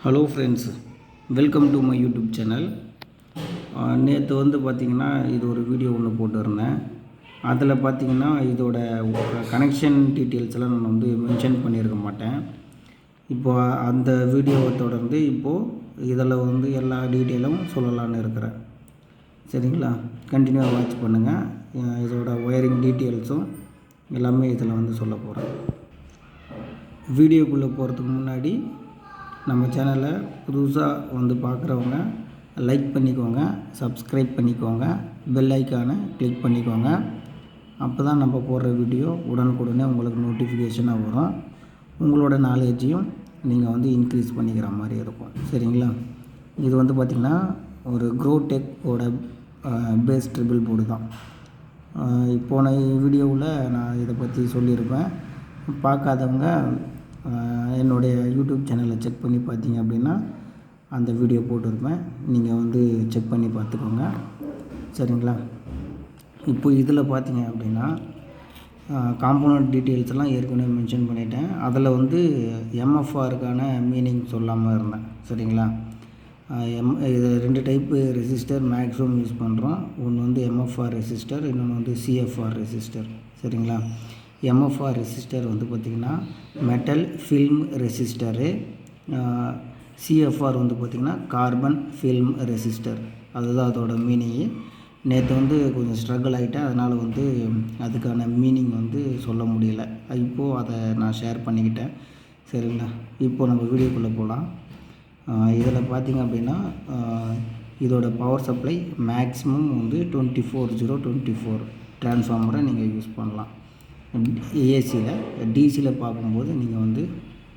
Hello friends, welcome to my YouTube channel. நேற்று பார்த்திங்கன்னா இது ஒரு வீடியோ ஒன்று போட்டிருந்தேன். அதில் பார்த்திங்கன்னா இதோட கனெக்ஷன் டீட்டெயில்ஸ்லாம் நான் மென்ஷன் பண்ணியிருக்க மாட்டேன். இப்போது அந்த வீடியோவை தொடர்ந்து இப்போது இதில் எல்லா டீட்டெயிலும் சொல்லலான்னு இருக்கிறேன். சரிங்களா? கண்டினியூவாக வாட்ச் பண்ணுங்கள். இதோட ஒயரிங் டீட்டெயில்ஸும் எல்லாமே இதில் சொல்ல போகிறேன். வீடியோக்குள்ளே போகிறதுக்கு முன்னாடி நம்ம சேனலை புதுசாக பார்க்குறவங்க லைக் பண்ணிக்கோங்க, சப்ஸ்கிரைப் பண்ணிக்கோங்க, பெல் ஐக்கானை கிளிக் பண்ணிக்கோங்க. அப்போ தான் நம்ம போடுற வீடியோ உடனுக்குடனே உங்களுக்கு நோட்டிஃபிகேஷனாக வரும். உங்களோட நாலேஜையும் நீங்கள் இன்க்ரீஸ் பண்ணிக்கிற மாதிரி இருக்கும். சரிங்களா? இது பார்த்திங்கன்னா ஒரு க்ரோடெக்கோட பேஸ் ட்ரிபிள் போர்டு தான். போன வீடியோவில் நான் இதை பற்றி சொல்லியிருப்பேன். பார்க்காதவங்க என்னுடைய யூடியூப் சேனலை செக் பண்ணி பார்த்தீங்க அப்படின்னா அந்த வீடியோ போட்டிருப்பேன். நீங்கள் செக் பண்ணி பார்த்துக்கோங்க. சரிங்களா? இப்போ இதில் பார்த்தீங்க அப்படின்னா காம்போனன்ட் டீட்டெயில்ஸ்லாம் ஏற்கனவே மென்ஷன் பண்ணிட்டேன். அதில் எம்எஃப்ஆருக்கான மீனிங் சொல்லாமல் இருந்தேன். சரிங்களா? இது 2 டைப்பு ரெசிஸ்டர் மேக்ஸிமம் யூஸ் பண்ணுறோம். ஒன்று எம்எஃப்ஆர் ரெசிஸ்டர், இன்னொன்று சிஎஃப்ஆர் ரெசிஸ்டர். சரிங்களா? எம்எஃப்ஆர் ரெசிஸ்டர் பார்த்திங்கன்னா மெட்டல் ஃபில்ம் ரெசிஸ்டரு. சிஎஃப்ஆர் பார்த்திங்கன்னா கார்பன் ஃபில்ம் ரெசிஸ்டர். அதுதான் அதோட மீனிங்கு. நேற்று கொஞ்சம் ஸ்ட்ரகிள் ஆகிட்டேன். அதனால் அதுக்கான மீனிங் சொல்ல முடியல. இப்போது அதை நான் ஷேர் பண்ணிக்கிட்டேன். சரிங்களா? இப்போது நம்ம வீடியோக்குள்ளே போகலாம். இதில் பார்த்திங்க அப்படின்னா இதோட பவர் சப்ளை மேக்ஸிமம் 24/0/24 ட்ரான்ஸ்ஃபார்மரை நீங்கள் யூஸ் பண்ணலாம். ஏசியில். டிசியில் பார்க்கும்போது நீங்கள்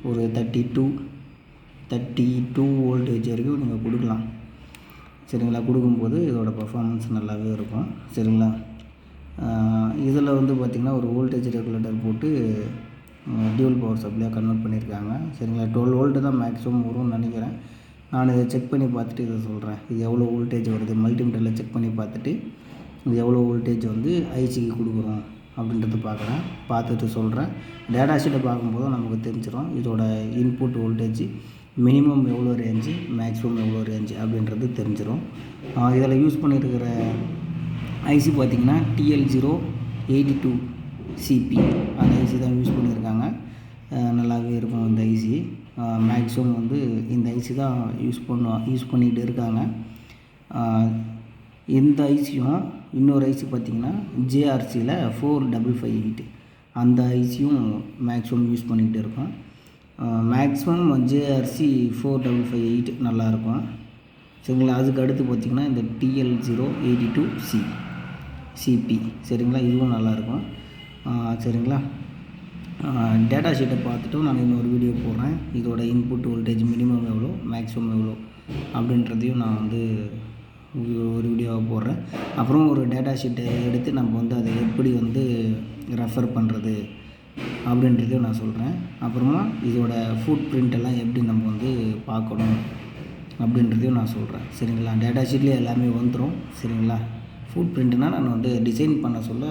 ஒரு 32 வோல்டேஜ் வரைக்கும் நீங்கள் கொடுக்கலாம். சரிங்களா? கொடுக்கும்போது இதோட பர்ஃபார்மன்ஸ் நல்லாவே இருக்கும். சரிங்களா? இதில் பார்த்திங்கன்னா ஒரு வோல்டேஜ் ரெகுலேட்டர் போட்டு டியூவல் பவர் சப்ளையாக கன்வெர்ட் பண்ணியிருக்காங்க. சரிங்களா? 12 வோல்ட்டு தான் மேக்ஸிமம் வரும்னு நினைக்கிறேன். நான் இதை செக் பண்ணி பார்த்துட்டு இதை சொல்கிறேன். இது எவ்வளோ வோல்டேஜ் வருது மல்டிமீட்டரில் செக் பண்ணி பார்த்துட்டு இது எவ்வளோ வோல்டேஜ் ஐசிக்கு கொடுக்குறோம் அப்படின்றது பார்த்துட்டு சொல்கிறேன். டேட்டா ஷீட்டை பார்க்கும்போது நமக்கு தெரிஞ்சிடும் இதோட இன்புட் வோல்டேஜ் மினிமம் எவ்வளோ ரேஞ்சு, மேக்ஸிமம் எவ்வளோ ரேஞ்சு அப்படின்றது தெரிஞ்சிடும். இதில் யூஸ் பண்ணியிருக்கிற ஐசி பார்த்திங்கன்னா TL082 CP அந்த ஐசி தான் யூஸ் பண்ணியிருக்காங்க. நல்லாவே இருக்கும் இந்த ஐசி. மேக்ஸிமம் இந்த ஐசி தான் யூஸ் பண்ணிகிட்டு இருக்காங்க. இந்த ஐசியும் இன்னொரு ஐசி பார்த்திங்கன்னா JRCயில் 4558 அந்த ஐசியும் மேக்ஸிமம் யூஸ் பண்ணிக்கிட்டு இருக்கோம். மேக்ஸிமம் JRC 4558 நல்லாயிருக்கும். சரிங்களா? அதுக்கு அடுத்து பார்த்திங்கன்னா இந்த TL082 CP. சரிங்களா? இதுவும் நல்லாயிருக்கும். சரிங்களா? டேட்டா ஷீட்டை பார்த்துட்டும் நான் இன்னொரு வீடியோ போடுறேன். இதோட இன்புட் வோல்டேஜ் மினிமம் எவ்வளோ, மேக்ஸிமம் எவ்வளோ அப்படின்றதையும் நான் ஒரு வீடியோவாக போடுறேன். அப்புறம் ஒரு டேட்டா ஷீட்டை எடுத்து நம்ம அதை எப்படி ரெஃபர் பண்ணுறது அப்படின்றதையும் நான் சொல்கிறேன். அப்புறமா இதோட ஃபுட் பிரிண்டெல்லாம் எப்படி நம்ம பார்க்கணும் அப்படின்றதையும் நான் சொல்கிறேன். சரிங்களா? டேட்டா ஷீட்லேயே எல்லாமே வந்துடும். சரிங்களா? ஃபுட் பிரிண்ட்னால் நான் டிசைன் பண்ண சொல்ல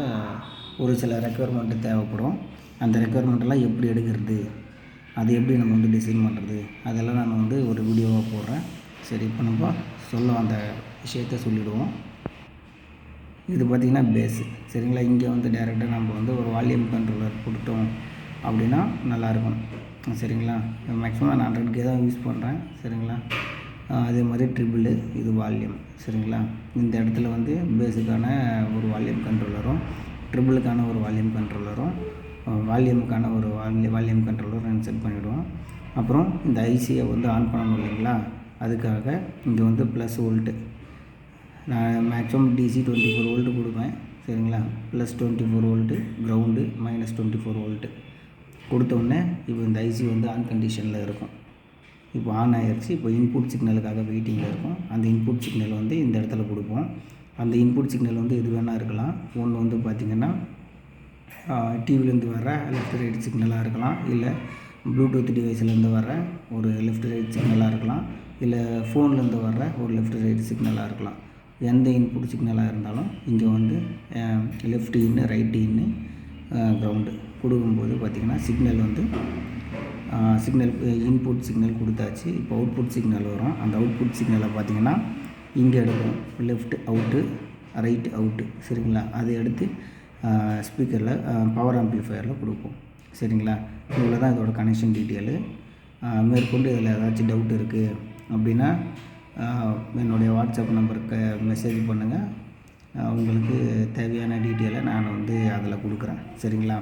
ஒரு சில ரெக்குயர்மெண்ட்டு தேவைப்படும். அந்த ரெக்குயர்மெண்ட்டெல்லாம் எப்படி எடுக்கிறது, அது எப்படி நம்ம டிசைன் பண்ணுறது, அதெல்லாம் நான் ஒரு வீடியோவாக போடுறேன். சரி, இப்போ நம்ம அந்த விஷயத்த சொல்லிவிடுவோம். இது பார்த்திங்கன்னா பேஸு. சரிங்களா? இங்கே டேரெக்டாக நம்ம ஒரு வால்யூம் கண்ட்ரோலர் கொடுத்தோம் அப்படின்னா நல்லாயிருக்கும். சரிங்களா? மேக்ஸிமம் நான் 100K தான் யூஸ் பண்ணுறேன். சரிங்களா? அதே மாதிரி ட்ரிபிள், இது வால்யூம். சரிங்களா? இந்த இடத்துல பேஸுக்கான ஒரு வால்யூம் கண்ட்ரோலரும், ட்ரிபிளுக்கான ஒரு வால்யூம் கண்ட்ரோலரும், வால்யூமுக்கான ஒரு வால்யூம் கண்ட்ரோலரும் செட் பண்ணிவிடுவோம். அப்புறம் இந்த ஐசியை ஆன் பண்ணணும் இல்லைங்களா? அதுக்காக இங்கே ப்ளஸ் வோல்ட்டு நான் மேக்ஸிமம் DC 24 வோல்ட்டு கொடுப்பேன். சரிங்களா? Plus 24 volt ground, minus 24 volt கொடுத்தோடனே இப்போ இந்த ஐசி ஆன் கண்டிஷனில் இருக்கும். இப்போ ஆன் ஆகிடுச்சு. இப்போ இன்புட் சிக்னலுக்காக வெயிட்டிங்கில் இருக்கும். அந்த இன்புட் சிக்னல் இந்த இடத்துல கொடுப்போம். அந்த இன்புட் சிக்னல் எது வேணால் இருக்கலாம். ஒன்று பார்த்திங்கன்னா டிவிலேருந்து வர லெஃப்ட் ரைட் சிக்னலாக இருக்கலாம், இல்லை ப்ளூடூத் டிவைஸ்லேருந்து வர ஒரு லெஃப்ட் ரைட் சிக்னலாக இருக்கலாம், இல்லை ஃபோன்லேருந்து வர்ற ஒரு லெஃப்ட் ரைட் சிக்னலாக இருக்கலாம். எந்த இன்புட் சிக்னலாக இருந்தாலும் இங்கே லெஃப்ட் இன்னு, ரைட் இன்னு, கிரவுண்டு கொடுக்கும்போது பார்த்திங்கன்னா சிக்னல் சிக்னல் இன்புட் சிக்னல் கொடுத்தாச்சு. இப்போ அவுட்புட் சிக்னல் வரும். அந்த அவுட்புட் சிக்னலை பார்த்திங்கன்னா இங்கே எடுக்கும். லெஃப்ட் அவுட்டு, ரைட் அவுட்டு, சரிங்களா? அதை எடுத்து ஸ்பீக்கரில் பவர் ஆம்ப்ளிஃபையரில் கொடுப்போம், சரிங்களா? இவ்வளோ தான் இதோட கனெக்ஷன் டீட்டெயிலு. மேற்கொண்டு இதில் ஏதாச்சும் டவுட் இருக்குது அப்படின்னா என்னுடைய வாட்ஸ்அப் நம்பருக்கு மெசேஜ் பண்ணுங்கள். உங்களுக்கு தேவையான டீட்டெயிலை நான் வந்து அதில் கொடுக்குறேன், சரிங்களா?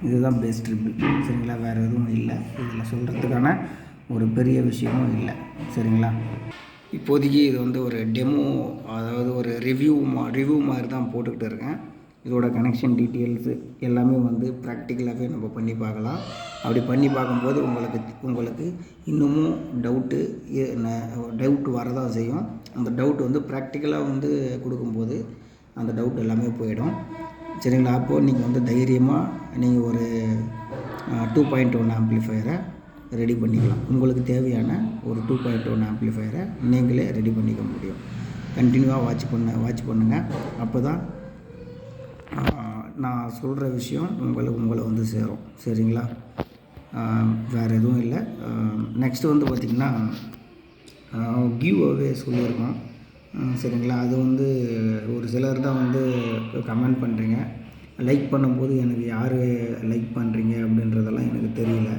இதுதான் பேஸ் ட்ரிபிள், சரிங்களா? வேறு எதுவும் இல்லை. இதில் சொல்கிறதுக்கான ஒரு பெரிய விஷயமும் இல்லை, சரிங்களா? இப்போதைக்கு இது வந்து ஒரு டெமோ, அதாவது ஒரு ரிவ்யூ மாதிரி தான் போட்டுக்கிட்டு இருக்கேன். இதோட கனெக்ஷன் டீட்டெயில்ஸு எல்லாமே வந்து ப்ராக்டிக்கலாகவே நம்ம பண்ணி பார்க்கலாம். அப்படி பண்ணி பார்க்கும்போது உங்களுக்கு இன்னமும் டவுட்டு வரதான் செய்யும். அந்த டவுட் வந்து ப்ராக்டிக்கலாக வந்து கொடுக்கும்போது அந்த டவுட் எல்லாமே போயிடும், சரிங்களா? அப்போது நீங்கள் வந்து தைரியமாக நீங்கள் ஒரு 2.1 ஆம்ப்ளிஃபையரை ரெடி பண்ணிக்கலாம். உங்களுக்கு தேவையான ஒரு 2.1 ஆம்ப்ளிஃபையரை நீங்களே ரெடி பண்ணிக்க முடியும். கண்டினியூவாக வாட்ச் பண்ணுங்கள். அப்போ தான் நான் சொல்கிற விஷயம் உங்களை வந்து சேரும், சரிங்களா? வேறு எதுவும் இல்லை. நெக்ஸ்ட்டு வந்து பார்த்திங்கன்னா கிவ் அவே சொல்லியிருக்கோம், சரிங்களா? அது வந்து ஒரு சிலர் தான் வந்து கமெண்ட் பண்ணுறீங்க. லைக் பண்ணும்போது எனக்கு யார் லைக் பண்ணுறீங்க அப்படின்றதெல்லாம் எனக்கு தெரியல.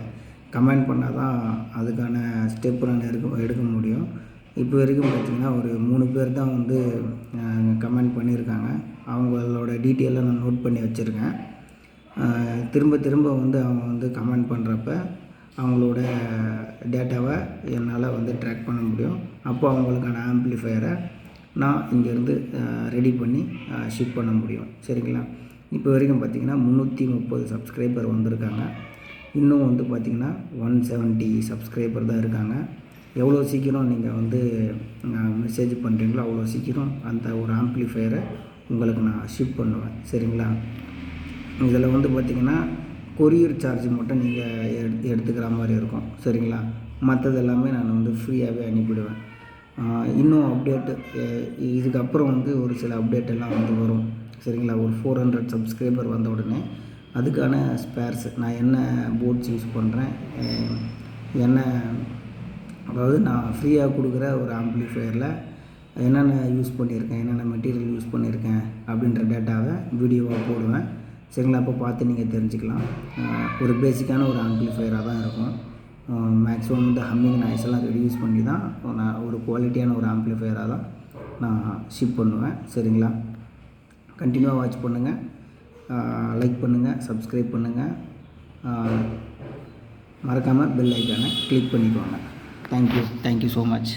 கமெண்ட் பண்ணால் தான் அதுக்கான ஸ்டெப் நான் எடுக்க முடியும். இப்போ வரைக்கும் பார்த்திங்கன்னா ஒரு 3 பேர் தான் வந்து கமெண்ட் பண்ணியிருக்காங்க. அவங்களோட டீட்டெயிலை நான் நோட் பண்ணி வச்சுருக்கேன். திரும்ப வந்து அவங்க வந்து கமெண்ட் பண்ணுறப்ப அவங்களோட டேட்டாவை என்னால் வந்து ட்ராக் பண்ண முடியும். அப்போ அவங்களுக்கான ஆம்ப்ளிஃபையரை நான் இங்கேருந்து ரெடி பண்ணி ஷிப் பண்ண முடியும், சரிங்களா? இப்போ வரைக்கும் பார்த்திங்கன்னா 330 சப்ஸ்கிரைபர் வந்திருக்காங்க. இன்னும் வந்து பார்த்திங்கன்னா 170 சப்ஸ்கிரைபர் தான் இருக்காங்க. எவ்வளோ சீக்கிரம் நீங்கள் வந்து மெசேஜ் பண்ணுறீங்களோ அவ்வளோ சீக்கிரம் அந்த ஒரு ஆம்ப்ளிஃபையரை உங்களுக்கு நான் ஷிப் பண்ணுவேன், சரிங்களா? இதில் வந்து பார்த்திங்கன்னா கொரியர் சார்ஜ் மட்டும் நீங்கள் எடுத்துக்கிற மாதிரி இருக்கும், சரிங்களா? மற்றது எல்லாமே நான் வந்து ஃப்ரீயாகவே அனுப்பிடுவேன். இன்னும் அப்டேட்டு இதுக்கப்புறம் வந்து ஒரு சில அப்டேட் எல்லாம் வந்து வரும், சரிங்களா? ஒரு 400 சப்ஸ்கிரைபர் வந்த உடனே அதுக்கான ஸ்பேர்ஸ், நான் என்ன போர்ட்ஸ் யூஸ் பண்ணுறேன், அதாவது நான் ஃப்ரீயாக கொடுக்குற ஒரு ஆம்ப்ளிஃபையரில் என்னென்ன யூஸ் பண்ணியிருக்கேன், என்னென்ன மெட்டீரியல் யூஸ் பண்ணியிருக்கேன் அப்படின்ற டேட்டாவை வீடியோவாக போடுவேன், சரிங்களா? அப்போ பார்த்து நீங்கள் தெரிஞ்சுக்கலாம். ஒரு பேசிக்கான ஒரு ஆம்ப்ளிஃபையராக தான் இருக்கும். மேக்ஸிமம் வந்து ஹம்மிங் நாய்ஸ் எல்லாம் ரெடியூஸ் பண்ணி தான் நான் ஒரு குவாலிட்டியான ஒரு ஆம்ப்ளிஃபையராக தான் நான் ஷிப் பண்ணுவேன், சரிங்களா? கண்டினியூவாக வாட்ச் பண்ணுங்கள், லைக் பண்ணுங்கள், சப்ஸ்கிரைப் பண்ணுங்கள், மறக்காமல் பெல் ஐக்கானை கிளிக் பண்ணிக்கோங்க. Thank you so much.